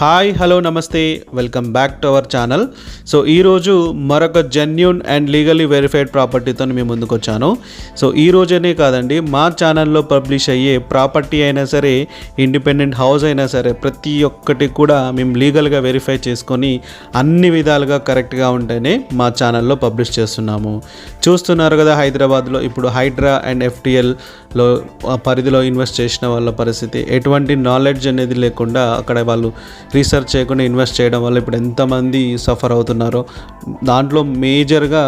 Hi hello నమస్తే, welcome back to our channel. So ఈరోజు మరొక జెన్యూన్ అండ్ లీగల్లీ వెరిఫైడ్ ప్రాపర్టీతో మేము ముందుకు వచ్చాను. సో ఈ రోజనే కాదండి, మా ఛానల్లో పబ్లిష్ అయ్యే ప్రాపర్టీ అయినా సరే, ఇండిపెండెంట్ హౌస్ అయినా సరే, ప్రతి ఒక్కటి కూడా మేము లీగల్గా వెరిఫై చేసుకొని అన్ని విధాలుగా కరెక్ట్గా ఉంటేనే మా ఛానల్లో పబ్లిష్ చేస్తున్నాము. చూస్తున్నారు కదా, హైదరాబాద్లో ఇప్పుడు హైడ్రా అండ్ ఎఫ్టిఎల్లో పరిధిలో ఇన్వెస్ట్ చేసిన వాళ్ళ పరిస్థితి, ఎటువంటి నాలెడ్జ్ అనేది లేకుండా అక్కడ వాళ్ళు రీసెర్చ్ చేయకుండా ఇన్వెస్ట్ చేయడం వల్ల ఇప్పుడు ఎంతమంది సఫర్ అవుతున్నారో, దాంట్లో మేజర్గా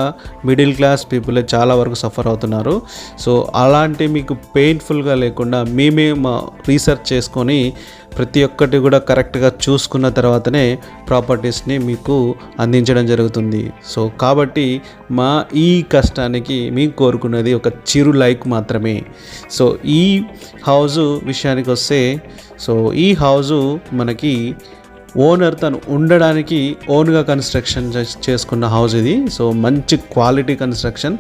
మిడిల్ క్లాస్ పీపులే చాలా వరకు సఫర్ అవుతున్నారు. సో అలాంటి మీకు పెయిన్ఫుల్గా లేకుండా మేమే రీసెర్చ్ చేసుకొని ప్రతి ఒక్కటి కూడా కరెక్ట్గా చూసుకున్న తర్వాతనే ప్రాపర్టీస్ని మీకు అందించడం జరుగుతుంది. సో కాబట్టి మా ఈ కష్టానికి మేము కోరుకున్నది ఒక చిరు లైక్ మాత్రమే. సో ఈ హౌజు విషయానికి వస్తే, సో ఈ హౌజు మనకి ఓనర్ తను ఉండడానికి ఓన్గా కన్స్ట్రక్షన్ చేసుకున్న హౌస్ ఇది. సో మంచి quality construction,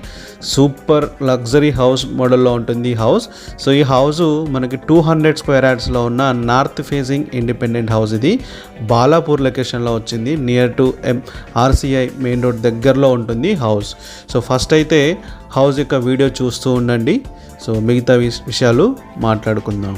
super luxury house మోడల్లో ఉంటుంది ఈ హౌస్. సో ఈ హౌస్ మనకి 200 స్క్వేర్ యార్డ్స్లో ఉన్న నార్త్ ఫేసింగ్ ఇండిపెండెంట్ హౌస్. ఇది బాలాపూర్ లొకేషన్లో వచ్చింది, near to RCI main road దగ్గరలో ఉంటుంది హౌస్. సో ఫస్ట్ అయితే హౌస్ యొక్క వీడియో చూస్తూ ఉండండి. సో మిగతా విషయాలు మాట్లాడుకుందాం.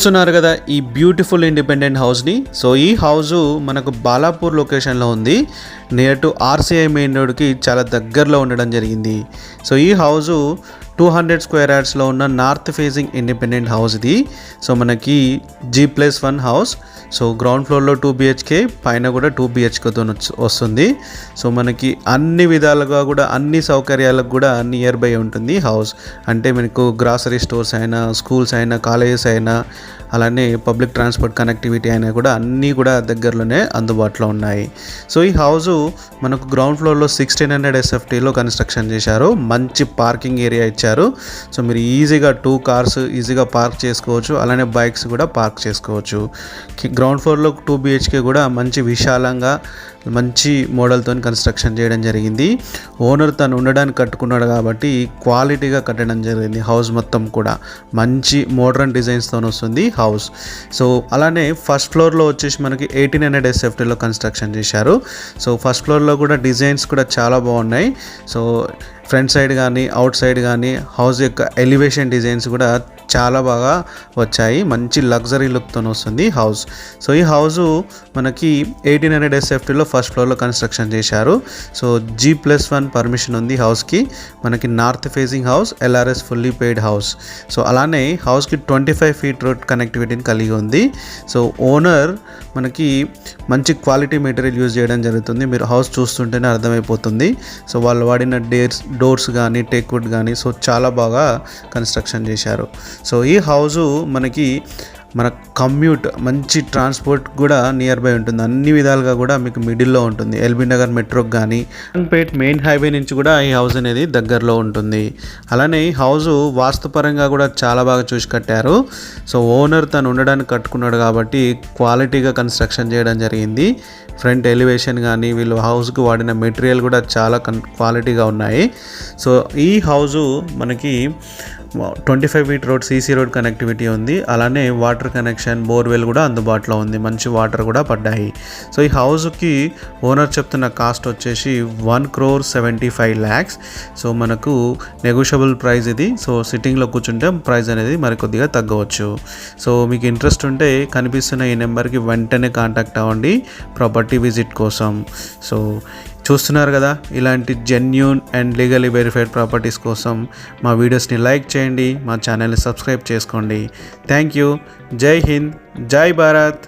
చూస్తున్నారు కదా ఈ బ్యూటిఫుల్ ఇండిపెండెంట్ హౌస్ని. సో ఈ హౌజు మనకు బాలాపూర్ లొకేషన్లో ఉంది, నియర్ టు ఆర్సీఐ మెయిన్ రోడ్కి చాలా దగ్గరలో ఉండడం జరిగింది. సో ఈ హౌజు 200 స్క్వేర్ యార్డ్స్లో ఉన్న నార్త్ ఫేసింగ్ ఇండిపెండెంట్ హౌస్ ఇది. సో మనకి G+1 హౌస్. సో గ్రౌండ్ ఫ్లోర్లో 2 BHK, పైన కూడా 2 BHKతో వస్తుంది. సో మనకి అన్ని విధాలుగా కూడా అన్ని సౌకర్యాలకు కూడా నియర్ బై ఉంటుంది హౌస్. అంటే మనకు గ్రాసరీ స్టోర్స్ అయినా, స్కూల్స్ అయినా, కాలేజెస్ అయినా, అలానే పబ్లిక్ ట్రాన్స్పోర్ట్ కనెక్టివిటీ అయినా కూడా అన్నీ కూడా దగ్గరలోనే అందుబాటులో ఉన్నాయి. సో ఈ హౌజు మనకు గ్రౌండ్ ఫ్లోర్లో 1600 SFTలో కన్స్ట్రక్షన్ చేశారు. మంచి పార్కింగ్ ఏరియా ఇచ్చారు. సో మీరు ఈజీగా 2 కార్స్ ఈజీగా పార్క్ చేసుకోవచ్చు, అలానే బైక్స్ కూడా పార్క్ చేసుకోవచ్చు. గ్రౌండ్ ఫ్లోర్లో 2 BHK కూడా మంచి విశాలంగా మంచి మోడల్తో కన్స్ట్రక్షన్ చేయడం జరిగింది. ఓనర్ తను ఉండడానికి కట్టుకున్నాడు కాబట్టి క్వాలిటీగా కట్టడం జరిగింది. హౌస్ మొత్తం కూడా మంచి మోడర్న్ డిజైన్స్తో వస్తుంది హౌస్. సో అలానే ఫస్ట్ ఫ్లోర్లో వచ్చేసి మనకి 1800 SFTలో కన్స్ట్రక్షన్ చేశారు. సో ఫస్ట్ ఫ్లోర్లో కూడా డిజైన్స్ కూడా చాలా బాగున్నాయి. సో ఫ్రంట్ సైడ్ కానీ అవుట్ సైడ్ కానీ హౌస్ యొక్క ఎలివేషన్ డిజైన్స్ కూడా చాలా బాగా వచ్చాయి. మంచి లగ్జరీ లుక్తో వస్తుంది హౌస్. సో ఈ హౌజు మనకి 1800 SFTలో ఫస్ట్ ఫ్లోర్లో కన్స్ట్రక్షన్ చేశారు. సో G+1 పర్మిషన్ ఉంది హౌస్కి. మనకి north facing house, LRS fully paid house. So అలానే హౌస్కి 25 feet రోడ్ కనెక్టివిటీని కలిగి ఉంది. సో ఓనర్ మనకి మంచి క్వాలిటీ మెటీరియల్ యూజ్ చేయడం జరుగుతుంది. మీరు హౌస్ చూస్తుంటేనే అర్థమైపోతుంది. సో వాళ్ళు వాడిన డోర్స్ కానీ, టేక్వుడ్ కానీ, సో చాలా బాగా కన్స్ట్రక్షన్ చేశారు. సో ఈ హౌజు మనకి మన కమ్యూట్ మంచి ట్రాన్స్పోర్ట్ కూడా నియర్ బై ఉంటుంది. అన్ని విధాలుగా కూడా మీకు మిడిల్లో ఉంటుంది. ఎల్బీ నగర్ మెట్రోకి కానీ, పేట్ మెయిన్ హైవే నుంచి కూడా ఈ హౌస్ అనేది దగ్గరలో ఉంటుంది. అలానే ఈ హౌస్ వాస్తుపరంగా కూడా చాలా బాగా చూసి కట్టారు. సో ఓనర్ తను ఉండడానికి కట్టుకున్నాడు కాబట్టి క్వాలిటీగా కన్స్ట్రక్షన్ చేయడం జరిగింది. ఫ్రంట్ ఎలివేషన్ కానీ, వీళ్ళు హౌస్కి వాడిన మెటీరియల్ కూడా చాలా క్వాలిటీగా ఉన్నాయి. సో ఈ హౌజు మనకి 25 feet road CC road connectivity ఉంది. అలానే వాటర్ కనెక్షన్, బోర్వెల్ కూడా అందుబాటులో ఉంది. మంచి వాటర్ కూడా పడ్డాయి. సో ఈ హౌస్కి ఓనర్ చెప్తున్న కాస్ట్ వచ్చేసి 1,75,00,000. సో మనకు నెగోషియబుల్ ప్రైస్ ఇది. సో సిట్టింగ్లో కూర్చుంటే ప్రైస్ అనేది మరి కొద్దిగా తగ్గవచ్చు. సో మీకు ఇంట్రెస్ట్ ఉంటే కనిపిస్తున్న ఈ నెంబర్కి వెంటనే కాంటాక్ట్ అవ్వండి ప్రాపర్టీ విజిట్ కోసం. సో చూస్తున్నారు కదా, ఇలాంటి genuine and legally verified properties కోసం మా వీడియోస్ని లైక్ చేయండి, మా ఛానల్ని సబ్స్క్రైబ్ చేసుకోండి. Thank you. జై హింద్, జై భారత్.